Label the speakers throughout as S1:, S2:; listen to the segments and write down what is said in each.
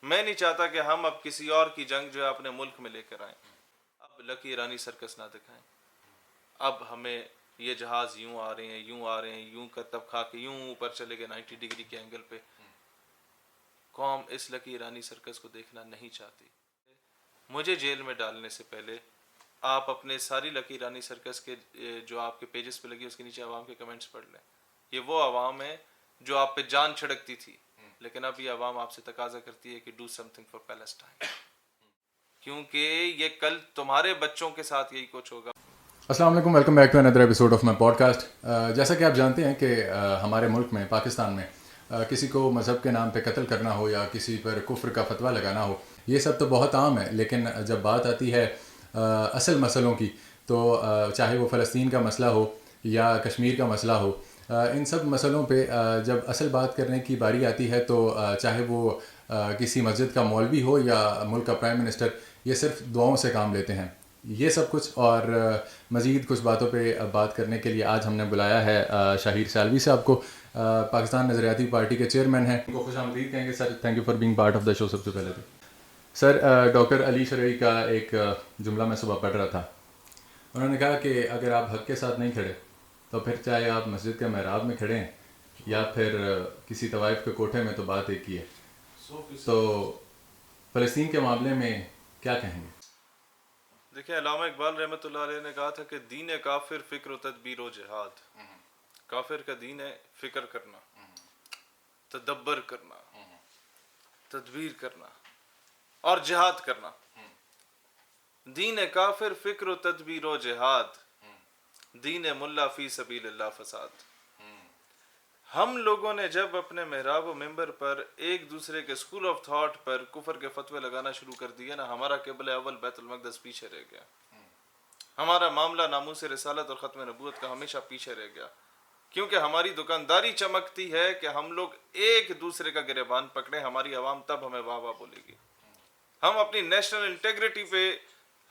S1: میں نہیں چاہتا کہ ہم اب کسی اور کی جنگ جو ہے اپنے ملک میں لے کر آئیں. اب لکی ایرانی سرکس نہ دکھائیں. اب ہمیں یہ جہاز یوں آ رہے ہیں یوں کرتب کھا کے یوں اوپر چلے گئے 90 ڈگری کے اینگل پہ. قوم اس لکی ایرانی سرکس کو دیکھنا نہیں چاہتی. مجھے جیل میں ڈالنے سے پہلے آپ اپنے ساری لکی ایرانی سرکس کے جو آپ کے پیجز پہ لگی اس کے نیچے عوام کے کمنٹس پڑھ لیں. یہ وہ عوام ہے جو آپ پہ جان چھڑکتی تھی، لیکن اب یہ عوام آپ سے تقاضا کرتی ہے کہ do some thing for Palestine, کیونکہ یہ کل تمہارے بچوں کے ساتھ یہی کچھ ہوگا.
S2: السلام علیکم، welcome back to another episode of my podcast. جیسا کہ آپ جانتے ہیں کہ ہمارے ملک میں پاکستان میں کسی کو مذہب کے نام پہ قتل کرنا ہو یا کسی پر کفر کا فتویٰ لگانا ہو، یہ سب تو بہت عام ہے. لیکن جب بات آتی ہے اصل مسئلوں کی، تو چاہے وہ فلسطین کا مسئلہ ہو یا کشمیر کا مسئلہ ہو، ان سب مسئلوں پہ جب اصل بات کرنے کی باری آتی ہے تو چاہے وہ کسی مسجد کا مولوی ہو یا ملک کا پرائم منسٹر، یہ صرف دعاؤں سے کام لیتے ہیں. یہ سب کچھ اور مزید کچھ باتوں پہ بات کرنے کے لیے آج ہم نے بلایا ہے شاہیر سالوی صاحب کو. پاکستان نظریاتی پارٹی کے چیئرمین ہیں. ان کو خوش آمدید کہیں گے. Sir thank you for being part of the show. سب سے پہلے تو سر ڈاکٹر علی شرعی کا ایک جملہ میں صبح پڑھ رہا تھا. انہوں نے کہا کہ اگر آپ حق کے ساتھ نہیں کھڑے تو پھر چاہے آپ مسجد کے محراب میں کھڑے ہیں یا پھر کسی طوائف کے کوٹھے میں، تو بات ایک ہی ہے. تو فلسطین کے معاملے میں کیا کہیں گے؟
S1: دیکھیں، علامہ اقبال رحمۃ اللہ علیہ نے کہا تھا کہ دین کافر فکر و تدبیر و جہاد. کافر کا دین ہے فکر کرنا، تدبر کرنا، تدبیر کرنا اور جہاد کرنا. دین کافر فکر و تدبیر و جہاد، دین ملا فی سبیل اللہ فساد. ہم لوگوں نے جب اپنے محراب و ممبر پر ایک دوسرے کے اسکول آف تھاٹ پر کفر کے فتوے لگانا شروع کر دیے نا، ہمارا قبلہ اول بیت المقدس پیچھے رہ گیا. ہمارا معاملہ ناموس رسالت اور ختم نبوت کا ہمیشہ پیچھے رہ گیا، کیونکہ ہماری دکانداری چمکتی ہے کہ ہم لوگ ایک دوسرے کا گریبان پکڑیں. ہماری عوام تب ہمیں واہ واہ بولے گی. ہم اپنی نیشنل انٹیگریٹی پہ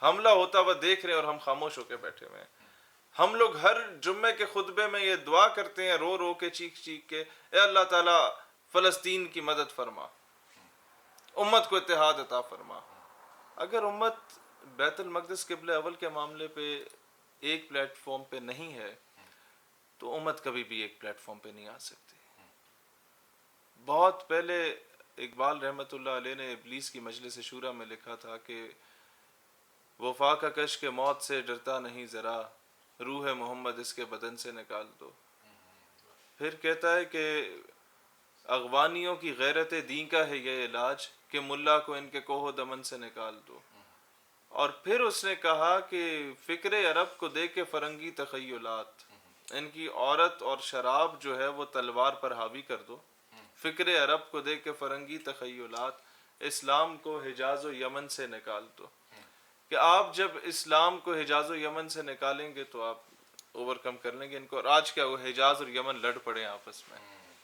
S1: حملہ ہوتا ہوا دیکھ رہے ہیں اور ہم خاموش ہو کے بیٹھے ہوئے ہیں. ہم لوگ ہر جمعے کے خطبے میں یہ دعا کرتے ہیں، رو رو کے، چیخ چیخ کے، اے اللہ تعالیٰ فلسطین کی مدد فرما، امت کو اتحاد عطا فرما. اگر امت بیت المقدس قبلہ اول کے معاملے پہ ایک پلیٹ فارم پہ نہیں ہے تو امت کبھی بھی ایک پلیٹ فارم پہ نہیں آ سکتی. بہت پہلے اقبال رحمۃ اللہ علیہ نے ابلیس کی مجلس شورا میں لکھا تھا کہ وفا کا کش کے موت سے ڈرتا نہیں ذرا، روح محمد اس کے بدن سے نکال دو. پھر کہتا ہے کہ اغوانیوں کی غیرت دین کا ہے یہ علاج کہ ملا کو ان کے کوہ و دمن سے نکال دو. اور پھر اس نے کہا کہ فکر عرب کو دے کے فرنگی تخیلات، ان کی عورت اور شراب جو ہے وہ تلوار پر حاوی کر دو. فکر عرب کو دے کے فرنگی تخیلات، اسلام کو حجاز و یمن سے نکال دو. کہ آپ جب اسلام کو حجاز و یمن سے نکالیں گے تو آپ اوور کم کر لیں گے ان کو. اور آج کیا وہ حجاز اور یمن لڑ پڑے ہیں آپس میں.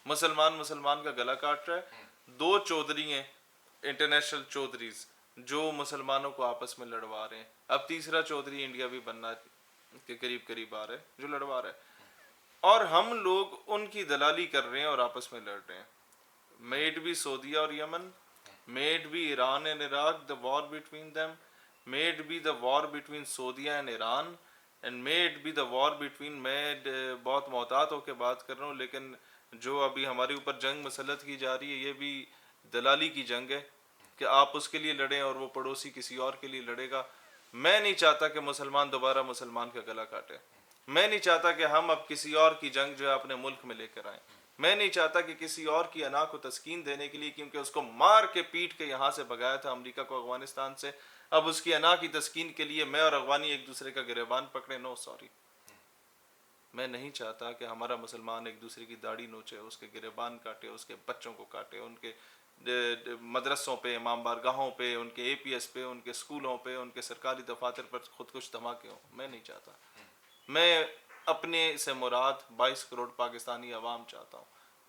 S1: مسلمان کا گلا کاٹ رہا ہے. دو چودھری ہیں انٹرنیشنل چودھریز جو مسلمانوں کو آپس میں لڑوا رہے ہیں. اب تیسرا چودھری انڈیا بھی بننا کے قریب آ رہا ہے جو لڑوا رہا ہے. اور ہم لوگ ان کی دلالی کر رہے ہیں اور آپس میں لڑ رہے ہیں. میڈ بھی سعودیہ اور یمن، میڈ بھی Iran and Iraq, the war between them, made be the war between سعودیہ and Iran, and made be the war between. میں بہت محتاط ہو کے بات کر رہا ہوں، لیکن جو ابھی ہمارے اوپر جنگ مسلط کی جا رہی ہے یہ بھی دلالی کی جنگ ہے کہ آپ اس کے لیے لڑیں اور وہ پڑوسی کسی اور کے لیے لڑے گا. میں نہیں چاہتا کہ مسلمان دوبارہ مسلمان کا گلا کاٹے. میں نہیں چاہتا کہ ہم اب کسی اور کی جنگ جو ہے اپنے ملک میں لے کر آئیں. میں نہیں چاہتا کہ کسی اور کی انا کو تسکین دینے کے لیے، کیونکہ اس کو مار کے پیٹ کے یہاں سے بھگایا تھا امریکہ کو افغانستان سے، اب اس کی انا کی تسکین کے لیے میں اور افغانی ایک دوسرے کا گریبان پکڑے. نو سوری، میں نہیں چاہتا کہ ہمارا مسلمان ایک دوسرے کی داڑھی نوچے، اس کے گریبان کاٹے، اس کے بچوں کو کاٹے، ان کے مدرسوں پہ، امام بارگاہوں پہ، ان کے اے پی ایس پہ، ان کے اسکولوں پہ، ان کے سرکاری دفاتر پر خودکش دھماکے ہوں. میں نہیں چاہتا. میں اپنے سے مراد 22 کروڑ پاکستانی عوام چاہتا ہوں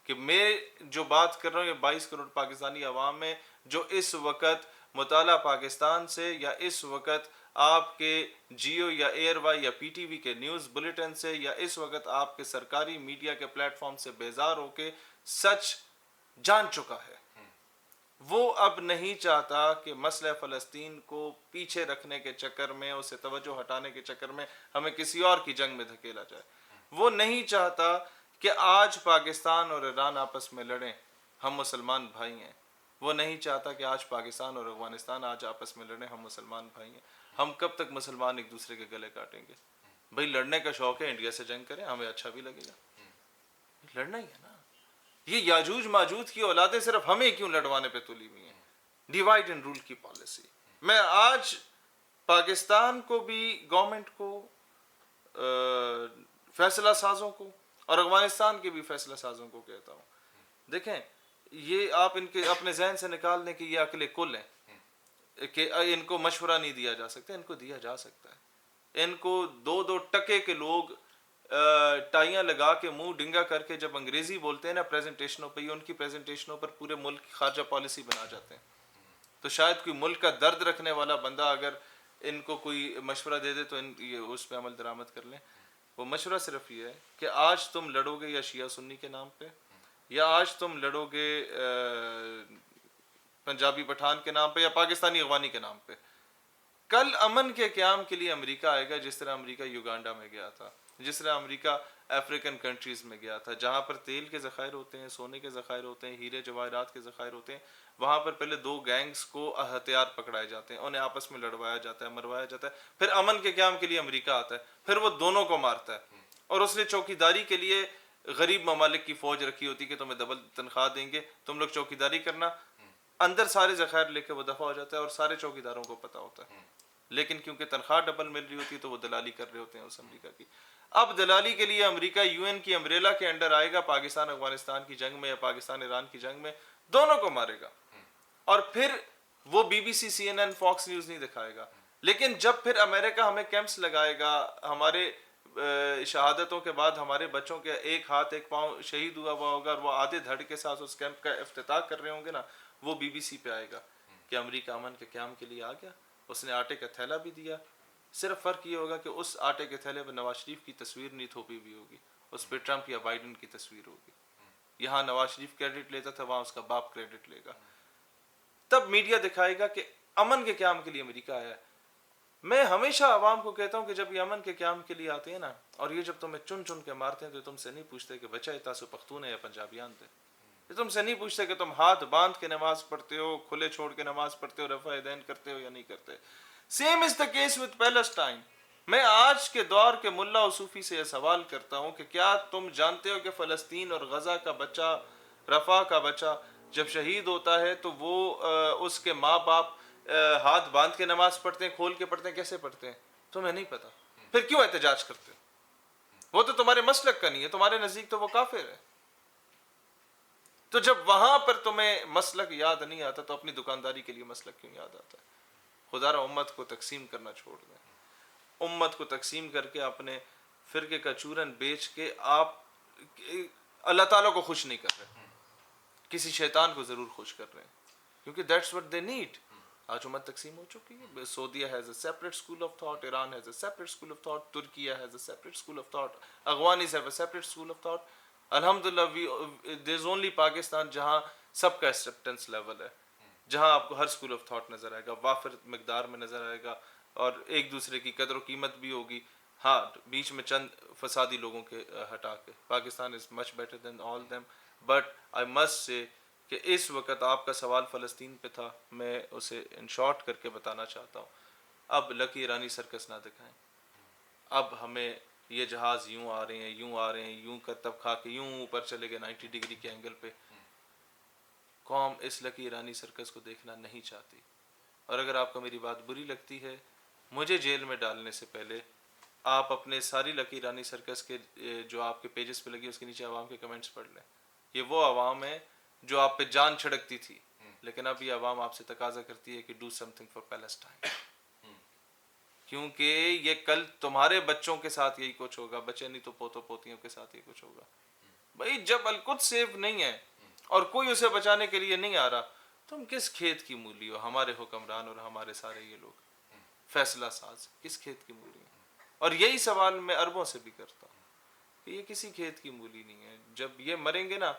S1: کہ میں جو بات کر رہا ہوں یہ 22 کروڑ پاکستانی عوام میں جو اس وقت مطالعہ پاکستان سے یا اس وقت آپ کے جیو یا ایئر وائی یا پی ٹی وی کے نیوز بلیٹن سے یا اس وقت آپ کے سرکاری میڈیا کے پلیٹ فارم سے بیزار ہو کے سچ جان چکا ہے، وہ اب نہیں چاہتا کہ مسئلہ فلسطین کو پیچھے رکھنے کے چکر میں، اسے توجہ ہٹانے کے چکر میں ہمیں کسی اور کی جنگ میں دھکیلا جائے. وہ نہیں چاہتا کہ آج پاکستان اور ایران آپس میں لڑیں، ہم مسلمان بھائی ہیں. وہ نہیں چاہتا کہ آج پاکستان اور افغانستان آج آپس میں لڑیں، ہم مسلمان بھائی ہیں. ہم کب تک مسلمان ایک دوسرے کے گلے کاٹیں گے؟ بھائی لڑنے کا شوق ہے، انڈیا سے جنگ کریں، ہمیں اچھا بھی لگے گا. لڑنا ہی ہے نا. یہ یاجوج ماجوج کی اولادیں صرف ہمیں کیوں لڑوانے پہ تلی ہوئی ہیں؟ ڈیوائڈ اینڈ رول کی پالیسی. میں آج پاکستان کو بھی، گورنمنٹ کو، فیصلہ سازوں کو، اور افغانستان کے بھی فیصلہ سازوں کو کہتا ہوں، دیکھیں یہ آپ ان کے اپنے ذہن سے نکال دیں کہ یہ عقل کل ہیں، کہ ان کو مشورہ نہیں دیا جا سکتا. ان کو دیا جا سکتا ہے. ان کو 2 ٹکے کے لوگ ٹائیاں لگا کے منہ ڈنگا کر کے جب انگریزی بولتے ہیں نا پریزنٹیشنوں پہ، یہ ان کی پریزنٹیشنوں پر پورے ملک کی خارجہ پالیسی بنا جاتے ہیں. تو شاید کوئی ملک کا درد رکھنے والا بندہ اگر ان کو کوئی مشورہ دے دے تو یہ اس پہ عمل درآمد کر لیں. وہ مشورہ صرف یہ ہے کہ آج تم لڑو گے یا شیعہ سنی کے نام پہ، یا آج تم لڑو گے پنجابی پٹھان کے نام پہ، یا پاکستانی افغانی کے نام پہ. کل امن کے قیام کے لیے امریکہ آئے گا، جس طرح امریکہ یوگانڈا میں گیا تھا، جس طرح امریکہ افریقن کنٹریز میں گیا تھا، جہاں پر تیل کے ذخائر ہوتے ہیں، سونے کے ذخائر ہوتے ہیں، ہیرے جواہرات کے ذخائر ہوتے ہیں. وہاں پر پہلے 2 گینگز کو ہتھیار پکڑائے جاتے ہیں، انہیں آپس میں لڑوایا جاتا ہے، مروایا جاتا ہے. پھر امن کے قیام کے لیے امریکہ آتا ہے، پھر وہ دونوں کو مارتا ہے. اور اس نے چوکیداری کے لیے غریب ممالک کی فوج رکھی ہوتی کہ تمہیں ڈبل تنخواہ دیں گے، تم لوگ چوکیداری کرنا. اندر سارے ذخائر لے کے وہ دفع ہو جاتا ہے اور سارے چوکیداروں کو پتہ ہوتا ہے. لیکن کیونکہ تنخواہ ڈبل مل رہی ہوتی ہے تو وہ دلالی کر رہے ہوتے ہیں اس امریکہ کی. اب دلالی کے لیے امریکہ یو این کی امبریلا کے انڈر آئے گا، پاکستان افغانستان کی جنگ میں یا پاکستان ایران کی جنگ میں دونوں کو مارے گا. اور پھر وہ B B C, C N N, Fox News نہیں دکھائے گا. لیکن جب پھر امریکہ ہمیں کیمپس لگائے گا، ہمارے شہادتوں کے بعد ہمارے بچوں کے ایک ہاتھ ایک پاؤں شہید ہوا ہوگا اور وہ آدھے دھڑ کے ساتھ اس کیمپ کا افتتاح کر رہے ہوں گے نا، وہ بی بی سی پہ آئے گا کہ امریکہ امن کے قیام کے لیے آ گیا. اس نے آٹے کا تھیلا بھی دیا. صرف فرق یہ ہوگا کہ اس آٹے کے تھیلے پہ نواز شریف کی تصویر نہیں تھوپی ہوئی ہوگی، اس پہ ٹرمپ یا بائیڈن کی تصویر ہوگی. یہاں نواز شریف کریڈٹ لیتا تھا، وہاں اس کا باپ کریڈٹ لے گا. تب میڈیا دکھائے گا کہ امن کے قیام کے لیے امریکہ آیا ہے. میں ہمیشہ عوام کو کہتا ہوں کہ جب یہ امن کے قیام کے لیے آتے ہیں نا، اور یہ جب تمہیں چن چن کے مارتے ہیں تو تم سے نہیں پوچھتے کہ بچہ تاسو پختون ہے یا پنجابیان تھے. یہ تم سے نہیں پوچھتے کہ تم ہاتھ باندھ کے نماز پڑھتے ہو، کھلے چھوڑ کے نماز پڑھتے ہو، رفع یدین کرتے ہو یا نہیں کرتے. Same is the case with Palestine. میں آج کے دور کے ملا و صوفی سے یہ سوال کرتا ہوں کہ کیا تم جانتے ہو کہ فلسطین اور غزہ کا بچہ، رفح کا بچہ جب شہید ہوتا ہے تو وہ اس کے ماں باپ ہاتھ باندھ کے نماز پڑھتے ہیں، کھول کے پڑھتے ہیں؟ کیسے پڑھتے ہیں؟ تمہیں نہیں پتا. پھر کیوں احتجاج کرتے ہو؟ وہ تو تمہارے مسلک کا نہیں ہے، تمہارے نزدیک تو وہ کافر ہے. تو جب وہاں پر تمہیں مسلک یاد نہیں آتا تو اپنی دکانداری کے لیے مسلک کیوں یاد آتا ہے؟ خدا را امت کو تقسیم کرنا چھوڑ دیں. امت کو تقسیم کر کے اپنے فرقے کا چورن بیچ کے آپ اللہ تعالیٰ کو خوش نہیں کر رہے، کسی شیطان کو ضرور خوش کر رہے ہیں، کیونکہ دیٹس what they need. آج امت تقسیم ہو چکی ہے. سعودیہ has a separate school of thought, Iran has a separate school of thought, Turkey has a separate school of thought, Afghanis have a separate school of thought. الحمدللہ there is only Pakistan جہاں سب کا acceptance level ہے، جہاں آپ کو ہر school of thought نظر آئے گا، وافر مقدار میں نظر آئے گا، اور ایک دوسرے کی قدر و قیمت بھی ہوگی. ہاں بیچ میں چند فسادی لوگوں کے ہٹا کے. Pakistan is much better than all them. But I must say کہ اس وقت آپ کا سوال فلسطین پہ تھا، میں اسے ان شارٹ کر کے بتانا چاہتا ہوں. اب لکی ایرانی سرکس نہ دکھائیں. اب ہمیں یہ جہاز یوں آ رہے ہیں، یوں آ رہے ہیں، یوں کر تب کھا کے یوں اوپر چلے گئے 90 ڈگری کے اینگل پہ. قوم اس لکی ایرانی سرکس کو دیکھنا نہیں چاہتی. اور اگر آپ کو میری بات بری لگتی ہے، مجھے جیل میں ڈالنے سے پہلے آپ اپنے ساری لکی ایرانی سرکس کے جو آپ کے پیجز پہ لگی اس کے نیچے عوام کے کمنٹس پڑھ لیں. یہ وہ عوام ہے جو آپ پہ جان چھڑکتی تھی، لیکن اب یہ عوام آپ سے تقاضا کرتی ہے کہ do some thing for Palestine. کیونکہ یہ کل تمہارے بچوں کے ساتھ یہی کچھ ہوگا، بچے نہیں تو پوتوں پوتیوں کے ساتھ یہ کچھ ہوگا. بھائی جب القدس سیف نہیں ہے اور کوئی اسے بچانے کے لیے نہیں آ رہا، تم کس کھیت کی مولی ہو؟ ہمارے حکمران اور ہمارے سارے یہ لوگ فیصلہ ساز کس کھیت کی مولی ہیں؟ اور یہی سوال میں عربوں سے بھی کرتا ہوں کہ یہ کسی کھیت کی مولی نہیں ہے. جب یہ مریں گے نا،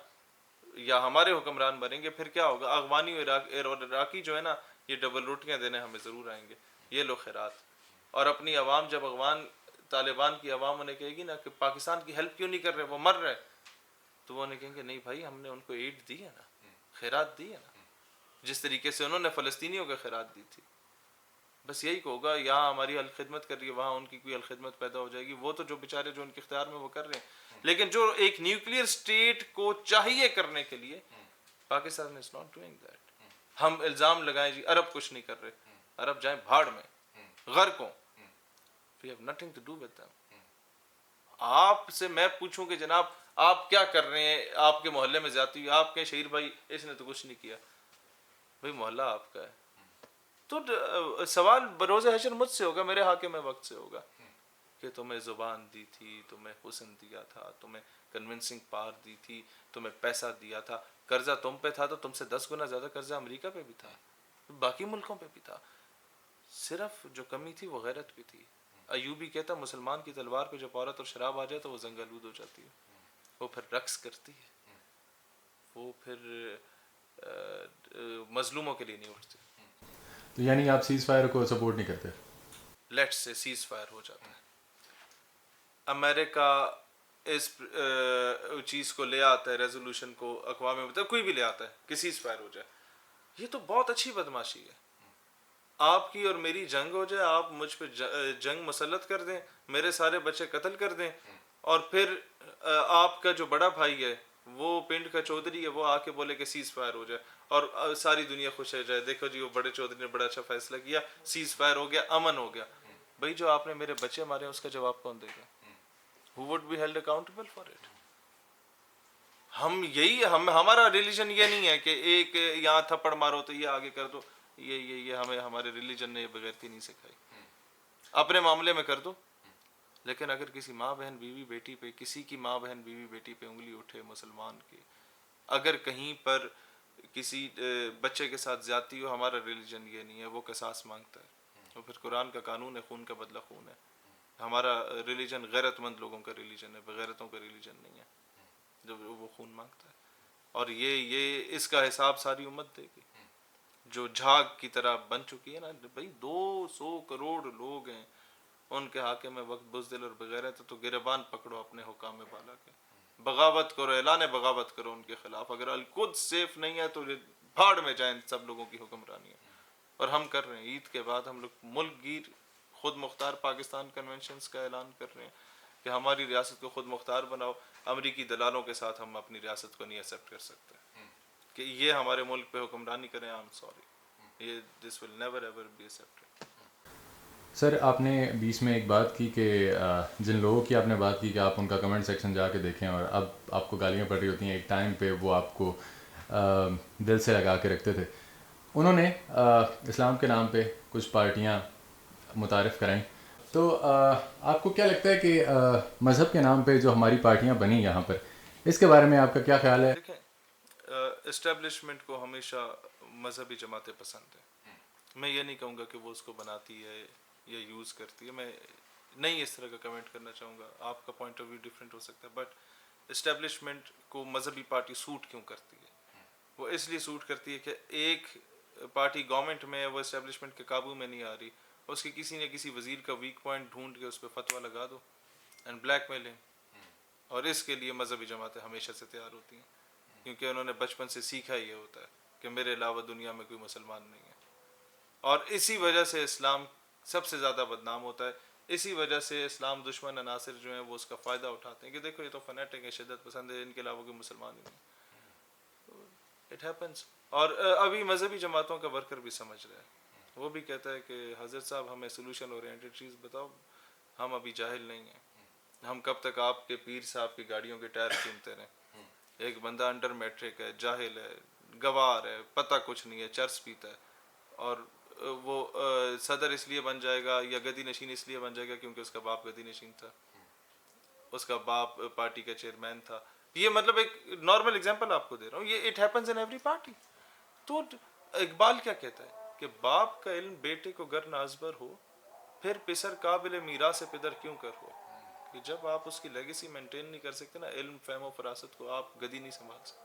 S1: یا ہمارے حکمران بنیں گے پھر کیا ہوگا؟ افغانی اور عراقی جو ہے نا یہ ڈبل روٹیاں دینے ہمیں ضرور آئیں گے. یہ لو خیرات. اور اپنی عوام جب طالبان کی عوام انہیں کہے گی نا کہ پاکستان کی ہیلپ کیوں نہیں کر رہے وہ مر رہے, تو وہ انہیں کہیں گے نہیں بھائی ہم نے ان کو ایڈ دی ہے نا, خیرات دی ہے نا, جس طریقے سے انہوں نے فلسطینیوں کو خیرات دی تھی. بس یہی ہوگا, یہاں ہماری الخدمت کر رہی ہے وہاں ان کی کوئی الخدمت پیدا ہو جائے گی. وہ تو جو بیچارے جو ان کے اختیار میں وہ کر رہے ہیں, لیکن جو ایک نیوکلیئر اسٹیٹ کو چاہیے کرنے کے لیے Pakistan is not doing that. ہم الزام لگائیں جی عرب کچھ نہیں کر رہے, عرب جائیں بھاڑ میں, غرق ہوں, we have nothing to do with them. آپ سے میں پوچھوں کہ جناب آپ کیا کر رہے ہیں, آپ کے محلے میں زیادتی ہوئی, آپ کہیں شہیر بھائی اس نے تو کچھ نہیں کیا, بھائی محلہ آپ کا ہے. تو سوال بروز حشر مجھ سے ہوگا, میرے حاکم وقت سے ہوگا کہ تمہیں زبان دی تھی, تمہیں حسن دیا تھا, تمہیں کنونسنگ پاور دی تھی, تمہیں پیسہ دیا تھا, قرضہ تم پہ تھا تو تم سے 10 گنا زیادہ قرضہ امریکہ پہ بھی تھا, باقی ملکوں پہ بھی تھا. صرف جو کمی تھی وہ غیرت بھی تھی. ایوبی کہتا مسلمان کی تلوار پہ جب عورت اور شراب آ جائے تو وہ زنگ آلود ہو جاتی ہے, وہ پھر رقص کرتی ہے, وہ پھر مظلوموں کے لیے نہیں اٹھتی.
S2: تو یعنی آپ سیز فائر کو سپورٹ نہیں کرتے؟
S1: لیٹس سے سیز فائر ہو جاتا ہے. امریکہ اس چیز کو لے آتا ہے, ریزولوشن کو اقوام متحدہ کوئی بھی لے آتا ہے کہ سیز فائر ہو جائے, یہ تو بہت اچھی بدماشی ہے. آپ کی اور میری جنگ ہو جائے, آپ مجھ پہ جنگ مسلط کر دیں, میرے سارے بچے قتل کر دیں, اور پھر آپ کا جو بڑا بھائی ہے وہ پنڈ کا چودھری ہے, وہ آ کے بولے کہ سیز فائر ہو جائے اور ساری دنیا خوش ہو جائے, دیکھو جی وہ بڑے چودھری نے بڑا اچھا فیصلہ کیا, سیز فائر ہو گیا, امن ہو گیا. بھائی جو آپ نے میرے بچے مارے اس کا جواب کون دے گا؟ Who would be held accountable for it? ہمارا ریلیجن یہ نہیں ہے کہ ایک یہاں تھپڑ مارو تو یہ آگے کر دو, یہ ہمیں ہمارے ریلیجن نے یہ بغیرتی نہیں سکھائی. اپنے معاملے میں کر دو, لیکن اگر کسی ماں بہن بیوی بیٹی پہ, کسی کی ماں بہن بیوی بیٹی پہ انگلی اٹھے مسلمان کی, اگر کہیں پر کسی بچے کے ساتھ زیادتی ہو, ہمارا ریلیجن یہ نہیں ہے, وہ قصاص مانگتا ہے. تو پھر قرآن کا قانون ہے خون کا بدلہ خون ہے. ہمارا ریلیجن غیرت مند لوگوں کا ریلیجن ہے, بغیرتوں کا ریلیجن نہیں ہے جو وہ خون مانگتا ہے. اور یہ اس کا حساب ساری امت دے گی جو جھاگ کی طرح بن چکی ہے نا. بھائی 200 کروڑ لوگ ہیں, ان کے حاکم میں وقت بزدل اور بغیرت, تو گربان پکڑو اپنے حکام بالا کے, بغاوت کرو, اعلان بغاوت کرو ان کے خلاف. اگر القدس سیف نہیں ہے تو بھاڑ میں جائیں سب لوگوں کی حکمرانی ہے. اور ہم کر رہے ہیں, عید کے بعد ہم لوگ ملک گیر خود مختار پاکستان کنونشنز کا اعلان کر رہے ہیں کہ ہماری ریاست کو خود مختار بناؤ. امریکی دلالوں کے ساتھ ہم اپنی ریاست کو نہیں ایکسیپٹ کر سکتے کہ یہ ہمارے ملک پہ حکمرانی کریں. I'm sorry, یہ this will never ever be accepted.
S2: سر آپ نے بیچ میں ایک بات کی کہ جن لوگوں کی آپ نے بات کی کہ آپ ان کا کمنٹ سیکشن جا کے دیکھیں, اور اب آپ کو گالیاں پڑ رہی ہوتی ہیں, ایک ٹائم پہ وہ آپ کو دل سے لگا کے رکھتے تھے. انہوں نے اسلام کے نام پہ کچھ پارٹیاں متعارف کرائیں, تو آپ کو کیا لگتا ہے کہ مذہب کے نام پہ جو ہماری پارٹیاں بنی یہاں پر, اس کے بارے میں آپ کا کیا خیال ہے؟
S1: دیکھیں, اسٹیبلشمنٹ کو ہمیشہ مذہبی جماعتیں پسند ہیں. میں یہ نہیں کہوں گا کہ وہ اس کو بناتی ہے یا یوز کرتی ہے, میں نہیں اس طرح کا کمنٹ کرنا چاہوں گا. آپ کا پوائنٹ آف ویو ڈیفرنٹ ہو سکتا ہے, بٹ اسٹیبلشمنٹ کو مذہبی پارٹی سوٹ کیوں کرتی ہے؟ وہ اس لیے سوٹ کرتی ہے کہ ایک پارٹی گورنمنٹ میں ہے, وہ اسٹیبلشمنٹ کے قابو میں نہیں آ رہی, اس کے کسی نہ کسی وزیر کا ویک پوائنٹ ڈھونڈ کے اس پہ فتویٰ لگا دو اینڈ بلیک میلنگ. اور اس کے لیے مذہبی جماعتیں ہمیشہ سے تیار ہوتی ہیں, کیونکہ انہوں نے بچپن سے سیکھا یہ ہوتا ہے کہ میرے علاوہ دنیا میں کوئی مسلمان نہیں ہے. اور اسی وجہ سے اسلام سب سے زیادہ بدنام ہوتا ہے, اسی وجہ سے اسلام دشمن عناصر جو ہیں وہ اس کا فائدہ اٹھاتے ہیں کہ دیکھو یہ تو فنیٹک ہے, شدت پسند ہے, ان کے علاوہ کوئی مسلمان ہی نہیں. It happens. اور ابھی مذہبی جماعتوں کا ورکر بھی سمجھ رہا ہے, وہ بھی کہتا ہے کہ حضرت صاحب ہمیں سولوشن اورینٹڈ چیز بتاؤ, ہم ابھی جاہل نہیں ہیں, ہم کب تک آپ کے پیر صاحب کی گاڑیوں کے ٹائر چومتے رہیں. ایک بندہ انڈر میٹرک ہے, جاہل ہے, گوار ہے, پتہ کچھ نہیں ہے, چرس پیتا ہے, اور وہ صدر اس لیے بن جائے گا یا گدی نشین اس لیے بن جائے گا کیونکہ اس کا باپ گدی نشین تھا, اس کا باپ پارٹی کا چیئرمین تھا. یہ مطلب ایک نارمل اگزامپل آپ کو دے رہا ہوں, یہ it happens in every party. تو اقبال کیا کہتا ہے کہ باپ کا علم بیٹے کو گر نہ ازبر ہو, پھر پسر قابل میراث پدر کیوں کر ہو. کہ جب آپ اس کی لیگیسی مینٹین نہیں کر سکتے نا, علم فہم و فراست کو, آپ گدی نہیں سنبھال سکتے.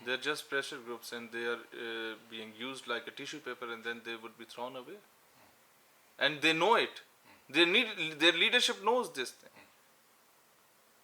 S1: They are just pressure groups and they are being used like a tissue paper and then they would be thrown away. And they know it. Their leadership knows this thing.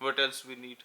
S1: What else we need?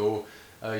S2: 2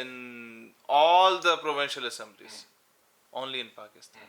S1: in all the provincial assemblies, only in Pakistan.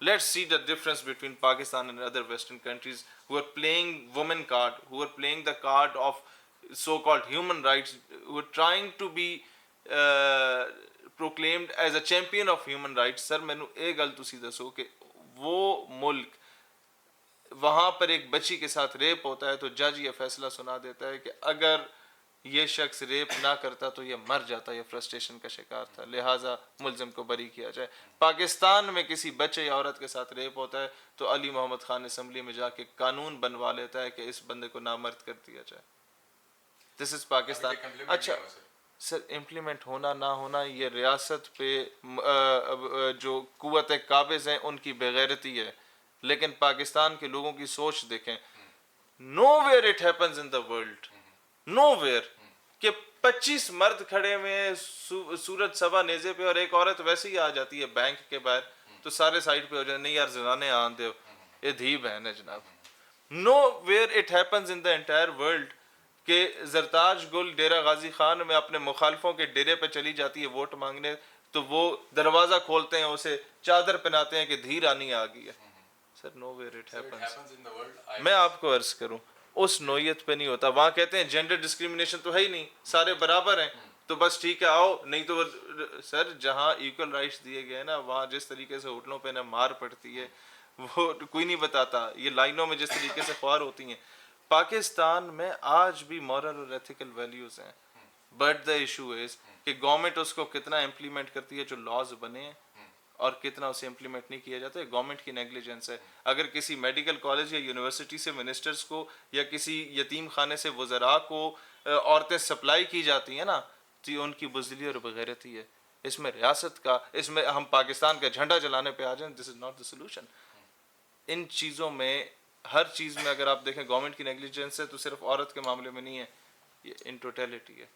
S1: let's see the difference between Pakistan and other Western countries who are playing women card, who are playing the card of so-called human rights, who are trying to be proclaimed as a champion of human rights. سر مینوں یہ گل تسی دسو کہ وہ ملک وہاں پر ایک بچی کے ساتھ ریپ ہوتا ہے تو جج یہ فیصلہ سنا دیتا ہے کہ اگر یہ شخص ریپ نہ کرتا تو یہ مر جاتا، یہ فرسٹریشن کا شکار تھا، لہٰذا ملزم کو بری کیا جائے. پاکستان میں کسی بچے یا عورت کے ساتھ ریپ ہوتا ہے تو علی محمد خان اسمبلی میں جا کے قانون بنوا لیتا ہے کہ اس بندے کو نامرد کر دیا جائے. دس از پاکستان. اچھا سر امپلیمنٹ ہونا نہ ہونا یہ ریاست پہ جو قوت قابض ہیں ان کی بغیرتی ہے، لیکن پاکستان کے لوگوں کی سوچ دیکھیں. Nowhere it happens in the world, nowhere کہ 25 مرد کھڑے ہوئے سورج سبا نیزے پہ اور ایک عورت ویسے ہی آ جاتی ہے بینک کے باہر تو سارے سائڈ پہ ہو جائے نہیں یار زنانے آن دے یہ دھی بہن ہے جناب. Nowhere it happens in the entire world کہ زرتاج گل ڈیرہ غازی خان میں اپنے مخالفوں کے ڈیرے پہ چلی جاتی ہے ووٹ مانگنے تو وہ دروازہ کھولتے ہیں اسے چادر پہناتے ہیں کہ دھی رانی آ گئی ہے. سر نو ویئر اٹ ہیپنز. میں آپ کو عرض کروں اس نوعیت پہ نہیں ہوتا. وہاں کہتے ہیں جینڈر ڈسکریمنیشن تو ہے ہی نہیں، سارے برابر ہیں تو بس ٹھیک ہے آؤ. نہیں تو سر جہاں ایکول رائٹس دیے گئے نا وہاں جس طریقے سے ہوٹلوں پہ مار پڑتی ہے وہ کوئی نہیں بتاتا. یہ لائنوں میں جس طریقے سے خوار ہوتی ہیں. پاکستان میں آج بھی مورل اور ایتھیکل ویلیوز ہیں، بٹ دا ایشو از کہ گورنمنٹ اس کو کتنا امپلیمنٹ کرتی ہے جو لاز بنے ہیں اور کتنا اسے امپلیمنٹ نہیں کیا جاتا ہے. گورنمنٹ کی نیگلیجنس ہے. اگر کسی میڈیکل کالج یا یونیورسٹی سے منسٹرز کو یا کسی یتیم خانے سے وزراء کو عورتیں سپلائی کی جاتی ہیں نا تو یہ ان کی بزدلی اور بغیرتی ہے. اس میں ریاست کا، اس میں ہم پاکستان کا جھنڈا جلانے پہ آ جائیں، دس از ناٹ دا سولوشن. ان چیزوں میں ہر چیز میں اگر آپ دیکھیں گورنمنٹ کی نیگلیجنس ہے تو صرف عورت کے معاملے میں نہیں ہے، یہ ان ٹوٹیلٹی ہے.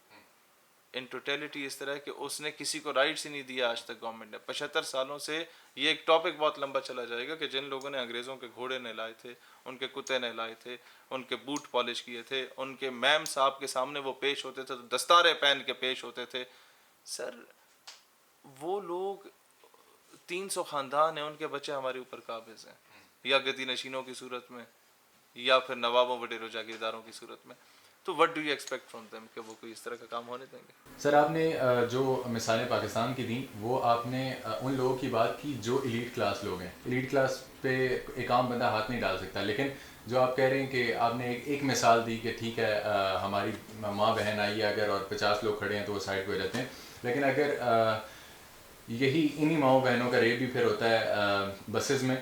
S1: ان ٹوٹیلٹی اس طرح ہے کہ اس نے کسی کو رائٹس ہی نہیں دیا آج تک گورنمنٹ نے. 75 سالوں سے یہ ایک ٹاپک بہت لمبا چلا جائے گا کہ جن لوگوں نے انگریزوں کے گھوڑے نہلائے تھے، ان کے کتے نہلائے تھے، ان کے بوٹ پالش کیے تھے، ان کے میم صاحب کے سامنے وہ پیش ہوتے تھے تو دستارے پہن کے پیش ہوتے تھے. سر وہ لوگ 300 خاندان ہیں، ان کے بچے ہمارے اوپر قابض ہیں یا گدی نشینوں کی صورت میں یا پھر نوابوں وڈیروں جاگیرداروں کی صورت میں. تو what do you expect from them کہ وہ کوئی اس طرح کا کام ہونے دیں گے؟
S2: سر آپ نے جو مثالیں پاکستان کی دیں وہ آپ نے ان لوگوں کی بات کی جو ایلیٹ کلاس لوگ ہیں. ایلیٹ کلاس پہ ایک عام بندہ ہاتھ نہیں ڈال سکتا، لیکن جو آپ کہہ رہے ہیں کہ آپ نے ایک مثال دی کہ ٹھیک ہے ہماری ماں بہن آئی ہے اگر اور 50 لوگ کھڑے ہیں تو وہ سائڈ پہ ہو جاتے ہیں، لیکن اگر یہی انہی ماؤں بہنوں کا ریپ بھی پھر ہوتا ہے بسز میں،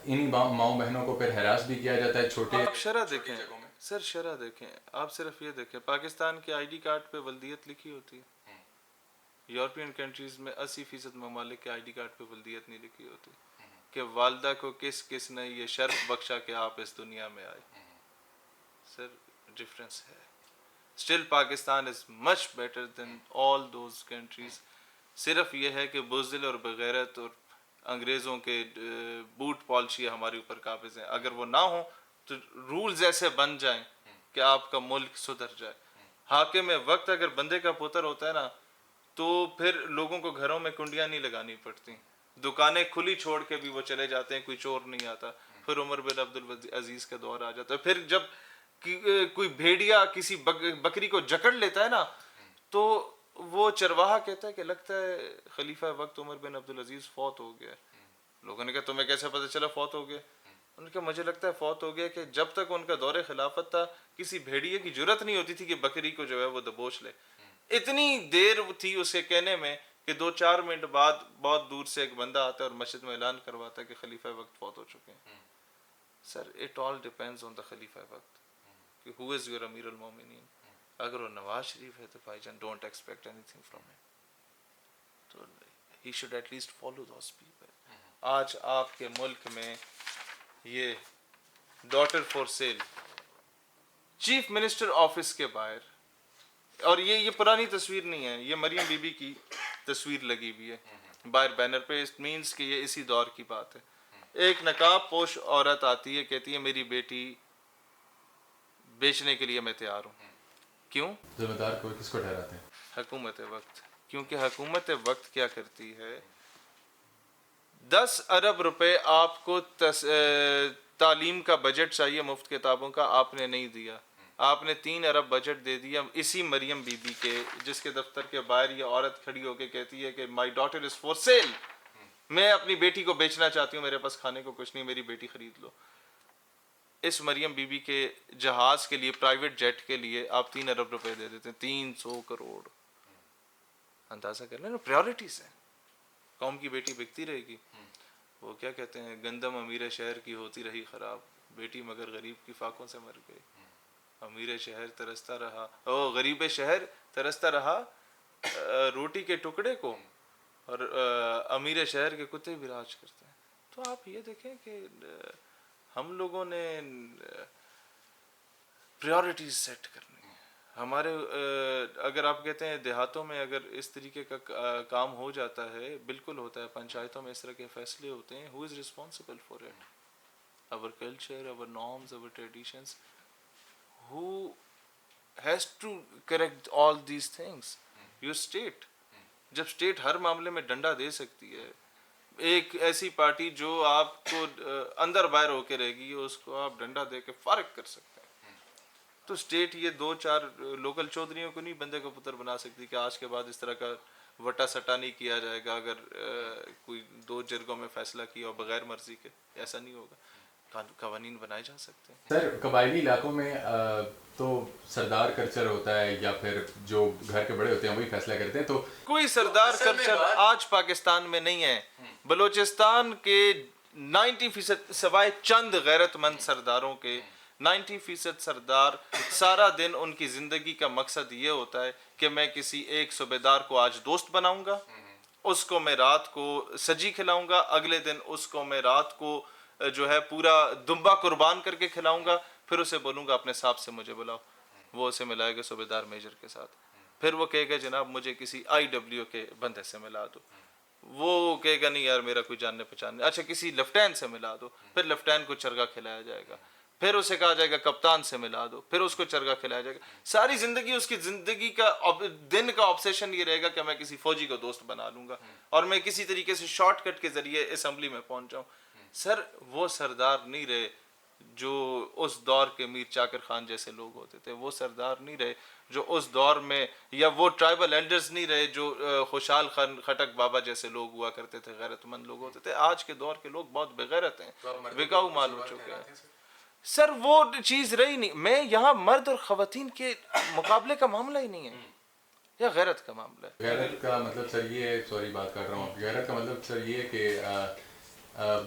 S2: انہی ماؤں بہنوں کو پھر ہراس بھی کیا جاتا ہے چھوٹے.
S1: آپ شرح دیکھیں سر، شرح دیکھیں. آپ صرف یہ دیکھیں پاکستان کے آئی ڈی کارڈ پہ ولدیت لکھی ہوتی ہے. یورپین کنٹریز میں 80% ممالک کے آئی ڈی کارڈ پہ ولدیت نہیں لکھی ہوتی کہ والدہ کو کس کس نے یہ شرف بخشا کہ آپ اس دنیا میں آئے. سر ڈفرینس ہے. Still Pakistan is much better than all those countries. صرف یہ ہے کہ بزدل اور بغیرت اور انگریزوں کے بوٹ پالشی ہمارے اوپر قابض ہیں. اگر وہ نہ ہوں تو رولز ایسے بن جائیں کہ آپ کا ملک سدھر جائے. حاکم وقت اگر بندے کا پتر ہوتا ہے نا تو پھر لوگوں کو گھروں میں کنڈیاں نہیں لگانی پڑتی، دکانیں کھلی چھوڑ کے بھی وہ چلے جاتے ہیں، کوئی چور نہیں آتا. پھر عمر بن عبدالعزیز کا دور آ جاتا ہے. پھر جب کوئی بھیڑیا کسی بکری کو جکڑ لیتا ہے نا تو وہ چرواہا کہتا ہے کہ لگتا ہے خلیفہ وقت عمر بن عبدالعزیز فوت ہو گیا. لوگوں نے کہا تمہیں کیسے پتہ چلا فوت ہو گیا؟ ان کا مجھے لگتا ہے فوت ہو گیا کہ جب تک ان کا دور خلافت تھا کسی بھیڑیے کی جرت نہیں ہوتی تھی کہ بکری کو جو ہے وہ دبوچ لے. اتنی دیر تھی اسے کہنے میں کہ 2-4 منٹ بعد بہت دور سے ایک بندہ آتا ہے اور مسجد میں اعلان کرواتا ہے کہ خلیفہ وقت فوت ہو چکے ہیں. Sir it all depends on دا خلیفہ وقت کہ ہو از یور امیر المومنین. اگر وہ نواز شریف ہے تو بھائی جان don't expect anything from him. تو he should at least follow those people. آج آپ کے ملک میں یہ daughter for sale chief minister office کے باہر، اور یہ پرانی تصویر نہیں ہے، یہ مریم بی بی کی تصویر لگی ہوئی ہے باہر بینر پہ. اٹ مینس کہ یہ اسی دور کی بات ہے. ایک نقاب پوش عورت آتی ہے کہتی ہے میری بیٹی بیچنے کے لیے میں تیار ہوں. کیوں؟
S2: ذمہ دار کو کس کو ٹھہراتے ہیں؟
S1: حکومت وقت. کیونکہ حکومت وقت کیا کرتی ہے، 10 ارب روپے آپ کو تعلیم کا بجٹ چاہیے مفت کتابوں کا، آپ نے نہیں دیا. آپ نے 3 ارب بجٹ دے دیا اسی مریم بی بی کے، جس کے دفتر کے باہر یہ عورت کھڑی ہو کے کہتی ہے کہ my daughter is for sale, میں اپنی بیٹی کو بیچنا چاہتی ہوں، میرے پاس کھانے کو کچھ نہیں، میری بیٹی خرید لو. اس مریم بی بی کے جہاز کے لیے، پرائیویٹ جیٹ کے لیے آپ 3 ارب روپے دے دیتے ہیں، 300 کروڑ. اندازہ کر لیں نا، پریورٹیز ہیں. قوم کی بیٹی بکتی رہے گی. وہ کیا کہتے ہیں، گندم امیر شہر کی ہوتی رہی خراب، بیٹی مگر غریب کی فاقوں سے مر گئی. امیر شہر ترستا رہا، غریب شہر ترستا رہا روٹی کے ٹکڑے کو، اور امیر شہر کے کتے بھی راج کرتے ہیں. تو آپ یہ دیکھیں کہ ہم لوگوں نے پریورٹیز سیٹ کرنی ہے ہمارے. اگر آپ کہتے ہیں دیہاتوں میں اگر اس طریقے کا کام ہو جاتا ہے، بالکل ہوتا ہے، پنچایتوں میں اس طرح کے فیصلے ہوتے ہیں. Who is responsible for it? our culture, our norms, our traditions. Who has to correct all these things? Your state. جب state ہر معاملے میں ڈنڈا دے سکتی ہے، ایک ایسی پارٹی جو آپ کو اندر باہر ہو کے رہے گی، اس کو آپ ڈنڈا دے کے فارغ کر سکتے ہیں. تو state یہ 2-4 لوکل چودھریوں کو نہیں بندے کو پتر بنا سکتی کہ آج کے بعد اس طرح کا وٹا سٹا نہیں کیا جائے گا اگر کوئی 2 جرگوں میں فیصلہ کیا ہو بغیر مرضی کے. ایسا نہیں ہوگا. قوانین بنائے جا سکتے ہیں.
S2: سر قبائلی علاقوں میں تو سردار کلچر ہوتا ہے، یا پھر جو گھر کے بڑے ہوتے ہیں وہی فیصلہ کرتے ہیں. تو
S1: کوئی سردار کلچر آج پاکستان میں نہیں ہے. بلوچستان کے 90% سوائے چند غیرت مند سرداروں کے 90% سردار سارا دن ان کی زندگی کا مقصد یہ ہوتا ہے کہ میں کسی ایک صوبیدار کو آج دوست بناؤں گا، اس کو میں رات کو سجی کھلاؤں گا، اگلے دن اس کو میں رات کو جو ہے پورا دمبا قربان کر کے کھلاؤں گا، پھر اسے بولوں گا اپنے صاحب سے مجھے بلاؤ. وہ اسے ملائے گا صوبیدار میجر کے ساتھ. پھر وہ کہے گا جناب مجھے کسی IW کے بندے سے ملا دو. وہ کہے گا نہیں یار میرا کوئی جاننے پہچاننے. اچھا کسی لیفٹینٹ سے ملا دو. پھر لیفٹینٹ کو چرگا کھلایا جائے گا. پھر اسے کہا جائے گا کپتان سے ملا دو. پھر اس کو چرگا کھلایا جائے گا. ساری زندگی اس کی زندگی کا دن کا آبسیشن یہ رہے گا کہ میں کسی فوجی کو دوست بنا لوں گا اور میں کسی طریقے سے شارٹ کٹ کے ذریعے اسمبلی میں پہنچ جاؤں. سر وہ سردار نہیں رہے جو اس دور کے میر چاکر خان جیسے لوگ ہوتے تھے. وہ سردار نہیں رہے جو اس دور میں، یا وہ ٹرائبل ایلڈرز نہیں رہے جو خوشحال خان خٹک بابا جیسے لوگ ہوا کرتے تھے، غیرت مند لوگ ہوتے تھے. آج کے دور کے لوگ بہت بغیرت ہیں، بکاؤ مال ہو چکے ہیں. سر وہ چیز رہی نہیں. میں یہاں مرد اور خواتین کے مقابلے کا معاملہ ہی نہیں ہے، یا غیرت کا معاملہ ہے.
S2: غیرت کا مطلب سر یہ ہے، سوری بات کر رہا ہوں، غیرت کا مطلب سر یہ ہے کہ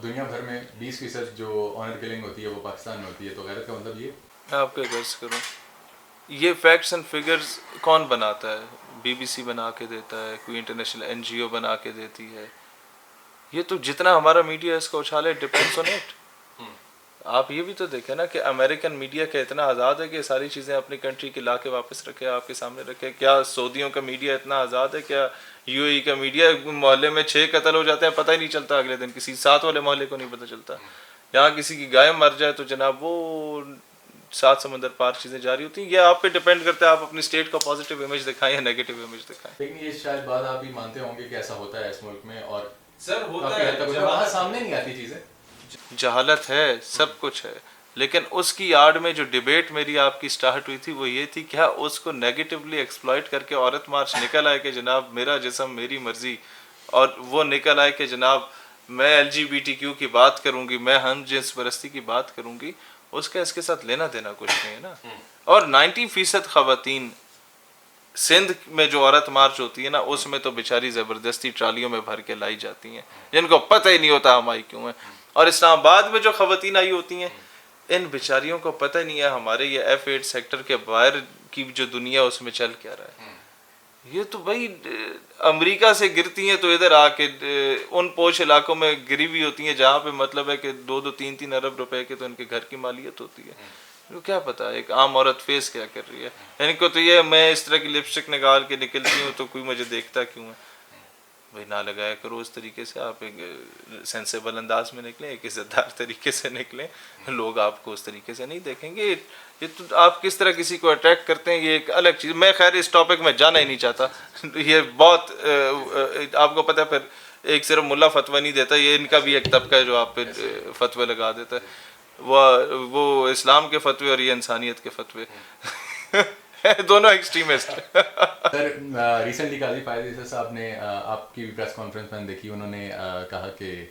S2: دنیا بھر میں 20% جو آنر کلنگ ہوتی ہے وہ پاکستان میں ہوتی ہے. تو غیرت کا مطلب یہ.
S1: میں آپ کو عرض کروں، یہ فیکٹس اینڈ فگرز کون بناتا ہے؟ BBC بنا کے دیتا ہے، کوئی انٹرنیشنل NGO بنا کے دیتی ہے. یہ تو جتنا ہمارا میڈیا اس کو اچھالے ڈپینڈس آن اٹ. آپ یہ بھی تو دیکھیں نا کہ امریکن میڈیا کا اتنا آزاد ہے کہ ساری چیزیں اپنی کنٹری کی لا کے واپس رکھے، آپ کے سامنے رکھے. کیا سعودیوں کا میڈیا اتنا آزاد ہے؟ کیا UAE کا میڈیا؟ محلے میں 6 قتل ہو جاتے ہیں، پتہ ہی نہیں چلتا، اگلے دن کسی 7 والے محلے کو نہیں پتہ چلتا. یہاں کسی کی گائے مر جائے تو جناب وہ 7 سمندر پار چیزیں جاری ہوتی ہیں. یہ آپ پہ ڈیپینڈ کرتا ہے آپ اپنی اسٹیٹ کا پازیٹیو امیج دکھائیں یا نیگیٹو امیج دکھائیں.
S2: لیکن یہ شاید بات آپ بھی مانتے ہوں گے کہ ایسا ہوتا ہے اس ملک میں، اور
S1: سر ہوتا ہے،
S2: وہاں سامنے نہیں آتی چیزیں.
S1: جہالت ہے، سب کچھ ہے، لیکن اس کی آڑ میں جو ڈیبیٹ میری آپ کی سٹارٹ ہوئی تھی وہ یہ تھی کیا اس کو نیگیٹیولی ایکسپلائٹ کر کے عورت مارچ نکل آئے کہ جناب میرا جسم میری مرضی، اور وہ نکل آئے کہ جناب میں LGBTQ کی بات کروں گی، میں ہم جنس پرستی کی بات کروں گی. اس کا اس کے ساتھ لینا دینا کچھ نہیں ہے نا. اور 90% خواتین سندھ میں جو عورت مارچ ہوتی ہے نا، اس میں تو بیچاری زبردستی ٹرالیوں میں بھر کے لائی جاتی ہیں جن کو پتہ ہی نہیں ہوتا ہم آئی کیوں ہیں. اور اسلام آباد میں جو خواتین آئی ہوتی ہیں، ان بیچاریوں کو پتہ نہیں ہے ہمارے یہ F8 سیکٹر کے باہر کی جو دنیا اس میں چل کیا رہا ہے. یہ تو بھائی امریکہ سے گرتی ہیں تو ادھر آ کے ان پوش علاقوں میں گری ہوئی ہوتی ہیں جہاں پہ مطلب ہے کہ 2-3 ارب روپے کے تو ان کے گھر کی مالیت ہوتی ہے. کیا پتا ایک عام عورت فیس کیا کر رہی ہے. ان کو تو یہ میں اس طرح کی لپسٹک نکال کے نکلتی ہوں تو کوئی مجھے دیکھتا کیوں ہے. بھائی نہ لگایا کرو اس طریقے سے. آپ ایک سینسیبل انداز میں نکلیں، ایک عزت دار طریقے سے نکلیں، لوگ آپ کو اس طریقے سے نہیں دیکھیں گے. یہ تو آپ کس طرح کسی کو اٹریکٹ کرتے ہیں یہ ایک الگ چیز. میں خیر اس ٹاپک میں جانا ہی نہیں چاہتا. یہ بہت آپ کو پتہ ہے پھر ایک صرف ملا فتویٰ نہیں دیتا، یہ ان کا بھی ایک طبقہ ہے جو آپ پہ فتوے لگا دیتا ہے. وہ اسلام کے فتوے اور یہ انسانیت کے فتوے دونوں ایکسٹریمسٹ.
S2: سر ریسنٹلی قاضی فائز عیسی صاحب نے آپ کی پریس کانفرنس میں دیکھی, انہوں نے کہا کہ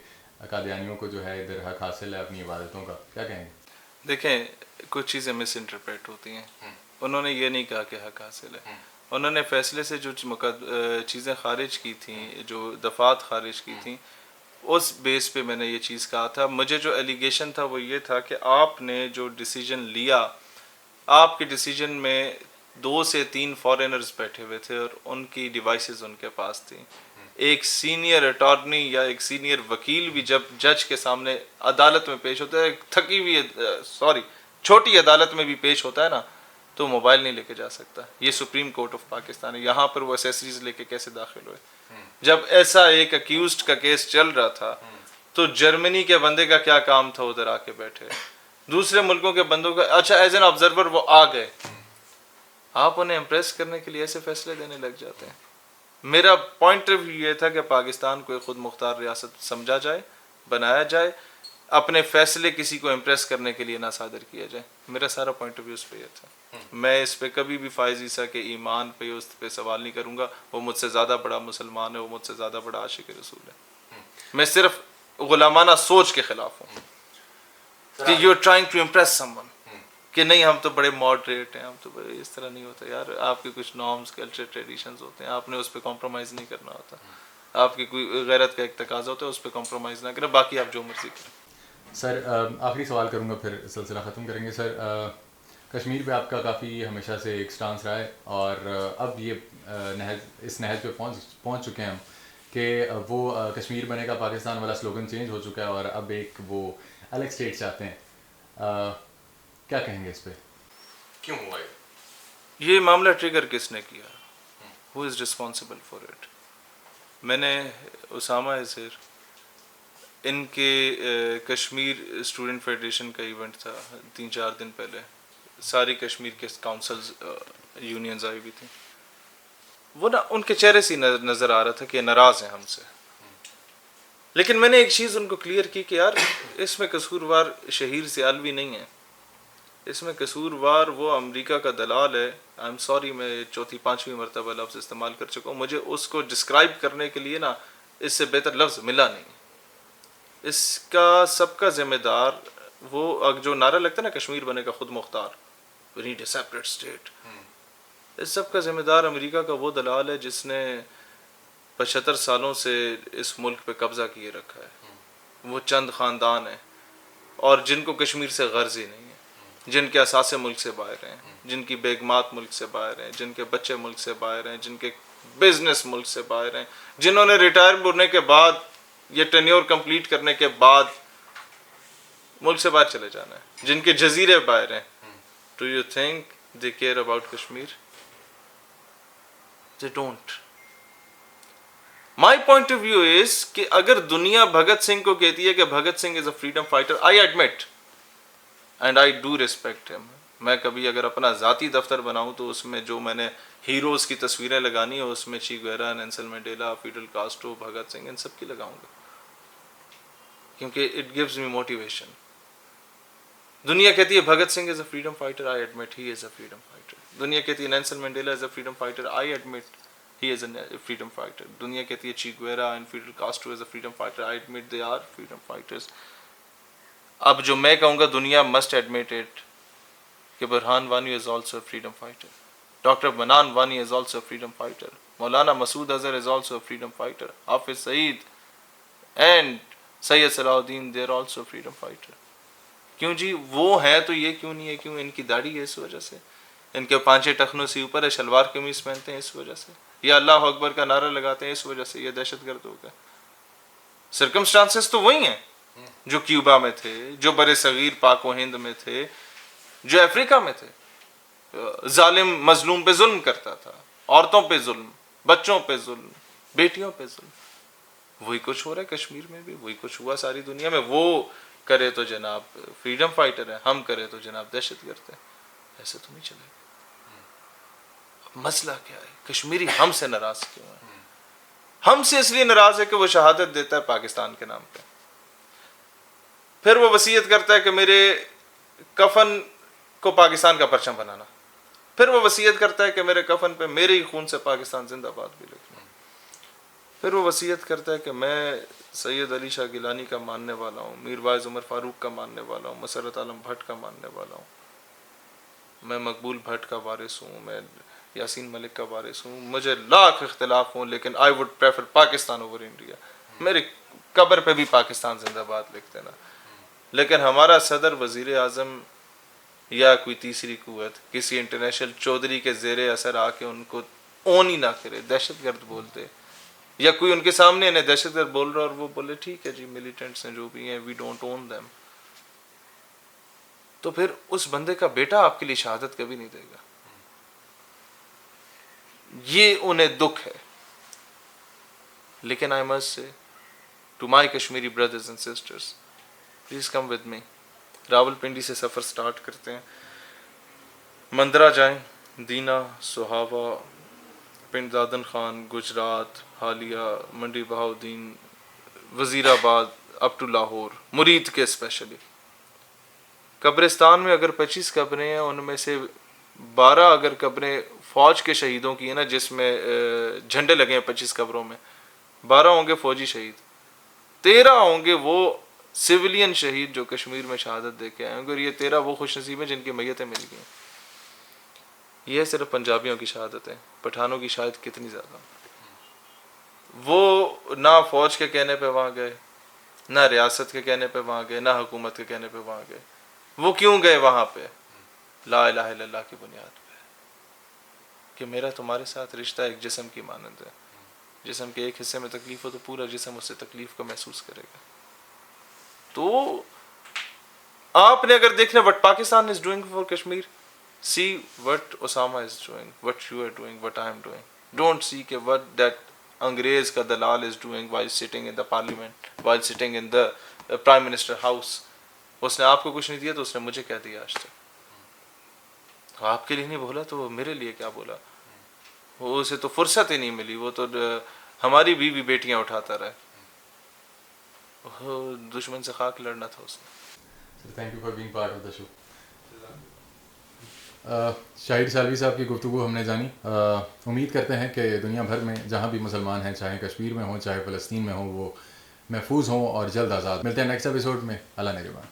S2: قادیانیوں کو جو ہے ادھر حق حاصل ہے اپنی عبادتوں کا, کیا کہیں گے؟
S1: دیکھیں کچھ چیزیں مس انٹرپریٹ ہوتی ہیں. انہوں نے یہ نہیں کہا کہ حق حاصل ہے. انہوں نے فیصلے سے جو چیزیں خارج کی تھیں, جو دفعات خارج کی تھیں, اس بیس پہ میں نے یہ چیز کہا تھا. مجھے جو ایلیگیشن تھا وہ یہ تھا کہ آپ نے جو ڈیسیجن لیا, آپ کے ڈیسیجن میں 2 سے 3 فارینرز بیٹھے ہوئے تھے اور ان کی ڈیوائسز ان کے پاس تھیں. ایک سینئر اٹارنی یا ایک سینئر وکیل بھی جب جج کے سامنے عدالت میں پیش ہوتا ہے, تھکی ہوئی چھوٹی عدالت میں بھی پیش ہوتا ہے نا, تو موبائل نہیں لے کے جا سکتا. یہ سپریم کورٹ آف پاکستان ہے, یہاں پر وہ ایسیسریز لے کے کیسے داخل ہوئے؟ جب ایسا ایک اکیوزڈ کا کیس چل رہا تھا تو جرمنی کے بندے کا کیا کام تھا ادھر آ کے بیٹھے, دوسرے ملکوں کے بندوں کا, اچھا ایز این آبزرور وہ آ گئے, آپ انہیں امپریس کرنے کے لیے ایسے فیصلے دینے لگ جاتے ہیں. میرا پوائنٹ آف ویو یہ تھا کہ پاکستان کو ایک خود مختار ریاست سمجھا جائے, بنایا جائے, اپنے فیصلے کسی کو امپریس کرنے کے لیے نہ صادر کیا جائے. میرا سارا پوائنٹ آف ویو اس پہ یہ تھا. میں اس پہ کبھی بھی فائز عیسیٰ کے ایمان پہ اس پہ سوال نہیں کروں گا. وہ مجھ سے زیادہ بڑا مسلمان ہے, وہ مجھ سے زیادہ بڑا عاشق رسول ہے. میں صرف غلامانہ سوچ کے خلاف ہوں کہ you are trying to impress someone, کہ نہیں ہم تو بڑے ماڈریٹ ہیں, ہم تو بڑے, اس طرح نہیں ہوتا یار. آپ کے کچھ نارمز, کلچر, ٹریڈیشنز ہوتے ہیں, آپ نے اس پہ کمپرومائز نہیں کرنا ہوتا. آپ کی کوئی غیرت کا ایک تقاضا ہوتا ہے, اس پہ کمپرومائز نہ کریں, باقی آپ جو مرضی کریں.
S2: سر آخری سوال کروں گا پھر سلسلہ ختم کریں گے. سر کشمیر پہ آپ کا کافی ہمیشہ سے ایک سٹانس رہا ہے, اور اب یہ اس نہج پہ پہنچ چکے ہیں ہم کہ وہ کشمیر بنے گا پاکستان والا سلوگن چینج ہو چکا ہے, اور اب ایک وہ الگ اسٹیٹ چاہتے ہیں. کیا کہیں گے اس پہ, کیوں ہوا
S1: یہ معاملہ ٹریگر کس نے کیا؟ ہو از ریسپانسبل فار اٹ؟ میں نے اسامہ اظہر, ان کے کشمیر اسٹوڈنٹ فیڈریشن کا ایونٹ تھا 3-4 دن پہلے, ساری کشمیر کے کاؤنسلز یونینز آئی ہوئی تھیں. وہ نا ان کے چہرے سے نظر آ رہا تھا کہ ناراض ہیں ہم سے. لیکن میں نے ایک چیز ان کو کلیئر کی کہ یار اس میں قصوروار شہیر سیالوی نہیں ہے, اس میں قصوروار وہ امریکہ کا دلال ہے. آئی ایم سوری, میں 4-5ویں مرتبہ لفظ استعمال کر چکا ہوں, مجھے اس کو ڈسکرائب کرنے کے لیے نا اس سے بہتر لفظ ملا نہیں. اس کا سب کا ذمہ دار وہ جو نعرہ لگتا ہے نا کشمیر بنے گا خود مختار, we need a separate state, اس سب کا ذمہ دار امریکہ کا وہ دلال ہے جس نے 75 سالوں سے اس ملک پہ قبضہ کیے رکھا ہے. وہ چند خاندان ہیں اور جن کو کشمیر سے غرض ہی نہیں ہے, جن کے اثاثے ملک سے باہر ہیں, جن کی بیگمات ملک سے باہر ہیں, جن کے بچے ملک سے باہر ہیں, جن کے بزنس ملک سے باہر ہیں, جنہوں نے ریٹائر ہونے کے بعد یہ ٹینیور کمپلیٹ کرنے کے بعد ملک سے باہر چلے جانا ہے, جن کے جزیرے باہر ہیں. Do you think they care about Kashmir? They don't. My point of view is کہ اگر دنیا بھگت سنگھ کو کہتی ہے کہ Bhagat Singh is a freedom fighter, I admit and I do respect him. میں کبھی اگر اپنا ذاتی دفتر بناؤں تو اس میں جو میں نے ہیروز کی تصویریں لگانی ہیں اس میں چی گویرا, Nelson Mandela, feudal کاسٹرو, Bhagat Singh, ان سب کی لگاؤں گا کیونکہ it gives me motivation. دنیا کہتی ہے Bhagat Singh is a freedom fighter, I admit he is a freedom fighter. دنیا کہتی ہے Nelson Mandela is a freedom fighter, I admit he is a freedom fighter. دنیا کہتی ہے Che Guevara and Fidel Castro is a freedom fighter, I admit they are freedom fighters. اب جو میں کہوں گا دنیا مسٹ ایڈمٹ اٹ کہ Burhan Wani is also a freedom fighter, doctor Mannan Wani is also a freedom fighter, Maulana Masood Azhar is also a freedom fighter, Hafiz Saeed and Syed Salahuddin they are also freedom fighter. کیوں جی وہ ہیں تو یہ کیوں نہیں ہے؟ کیوں ان کی داڑھی ہے اس وجہ سے, ان کے پانچے ٹخنوں سے اوپر ہے, شلوار قمیص پہنتے ہیں اس وجہ سے, یا اللہ اکبر کا نعرہ لگاتے ہیں اس وجہ سے, یہ دہشت گرد ہو گئے. سرکمسٹانسز تو وہی ہیں جو کیوبا میں تھے, جو بر صغیر پاک و ہند میں تھے, جو افریقہ میں تھے. ظالم مظلوم پہ ظلم کرتا تھا, عورتوں پہ ظلم, بچوں پہ ظلم, بیٹیوں پہ ظلم. وہی کچھ ہو رہا ہے کشمیر میں بھی, وہی کچھ ہوا ساری دنیا میں. وہ کرے تو جناب فریڈم فائٹر ہے, ہم کرے تو جناب دہشت گرد ہے. ایسے تو نہیں چلے گا. مسئلہ کیا ہے؟ کشمیری ہم سے ناراض کیوں ہے؟ ہم سے اس لیے ناراض ہے کہ وہ شہادت دیتا ہے پاکستان کے نام پہ. پھر وہ وصیت کرتا ہے کہ میرے کفن کو پاکستان کا پرچم بنانا. پھر وہ وصیت کرتا ہے کہ میرے کفن پہ میرے ہی خون سے پاکستان زندہ باد بھی لکھنا. پھر وہ وصیت کرتا ہے کہ میں سید علی شاہ گیلانی کا ماننے والا ہوں, میر وائز عمر فاروق کا ماننے والا ہوں, مسرت عالم بھٹ کا ماننے والا ہوں, میں مقبول بھٹ کا وارث ہوں, میں یاسین ملک کا وارث ہوں, مجھے لاکھ اختلاف ہوں لیکن I would prefer Pakistan over India. میری قبر پہ بھی پاکستان زندہ باد لکھ دینا. لیکن ہمارا صدر, وزیر اعظم یا کوئی تیسری قوت کسی انٹرنیشنل چودھری کے زیر اثر آ کے ان کو اون ہی نہ کرے, دہشت گرد بولتے, یا کوئی ان کے سامنے انہیں دہشت گرد بول رہا اور وہ بولے ٹھیک ہے جی ملیٹنٹس ہیں جو بھی ہیں, وی ڈونٹ اون دیم, تو پھر اس بندے کا بیٹا آپ کے لیے شہادت کبھی نہیں دے گا. یہ انہیں دکھ ہے. لیکن I must say to my Kashmiri brothers and sisters, please come with me. Rawalpindi سے سفر سٹارٹ کرتے ہیں, مندرا جائیں, دینا, سہاوا, پنڈ دادن خان, گجرات, حالیہ, منڈی بہاؤدین, وزیر آباد, اپ ٹو لاہور, مرید کے اسپیشلی. قبرستان میں اگر 25 قبریں ہیں, ان میں سے 12 اگر قبریں فوج کے شہیدوں کی ہیں نا, جس میں جھنڈے لگے ہیں 25 قبروں میں, 12 ہوں گے فوجی شہید, 13 ہوں گے وہ سویلین شہید جو کشمیر میں شہادت دے کے آئے ہوں گے, اور یہ 13 وہ خوش نصیب ہیں جن کی میتیں مل گئیں. یہ صرف پنجابیوں کی شہادت ہے, پٹھانوں کی شاید کتنی زیادہ. وہ نہ فوج کے کہنے پہ وہاں گئے, نہ ریاست کے کہنے پہ وہاں گئے, نہ حکومت کے کہنے پہ وہاں گئے. وہ کیوں گئے وہاں پہ؟ لا الہ الا اللہ کی بنیاد پہ, کہ میرا تمہارے ساتھ رشتہ ایک جسم کی مانند ہے. جسم کے ایک حصے میں تکلیف ہو تو پورا جسم اس سے تکلیف کو محسوس کرے گا. تو آپ نے اگر دیکھنا what Pakistan is doing for Kashmir, see what Osama is doing, what you are doing, what I am doing. Don't see کہ وٹ دیٹ انگریز کا دلال is doing while sitting in the parliament, while sitting in the prime minister house. اس نے آپ کو کچھ نہیں دیا تو اس نے مجھے کیا دیا آج تک. آپ کے لیے نہیں بولا تو وہ میرے لیے کیا بولا. وہ اسے تو فرصت ہی نہیں ملی, وہ تو ہماری بیوی بیٹیاں اٹھاتا رہے. دشمن سے خاک لڑنا تھا اس نے.
S2: Thank you for being part of the show. Shahid Salvi صاحب کی گفتگو ہم نے جانی. امید کرتے ہیں کہ دنیا بھر میں جہاں بھی مسلمان ہیں, چاہے کشمیر میں ہوں چاہے فلسطین میں ہوں, وہ محفوظ ہوں اور جلد آزاد. ملتے ہیں نیکسٹ ایپیسوڈ میں. اللہ نگہبان.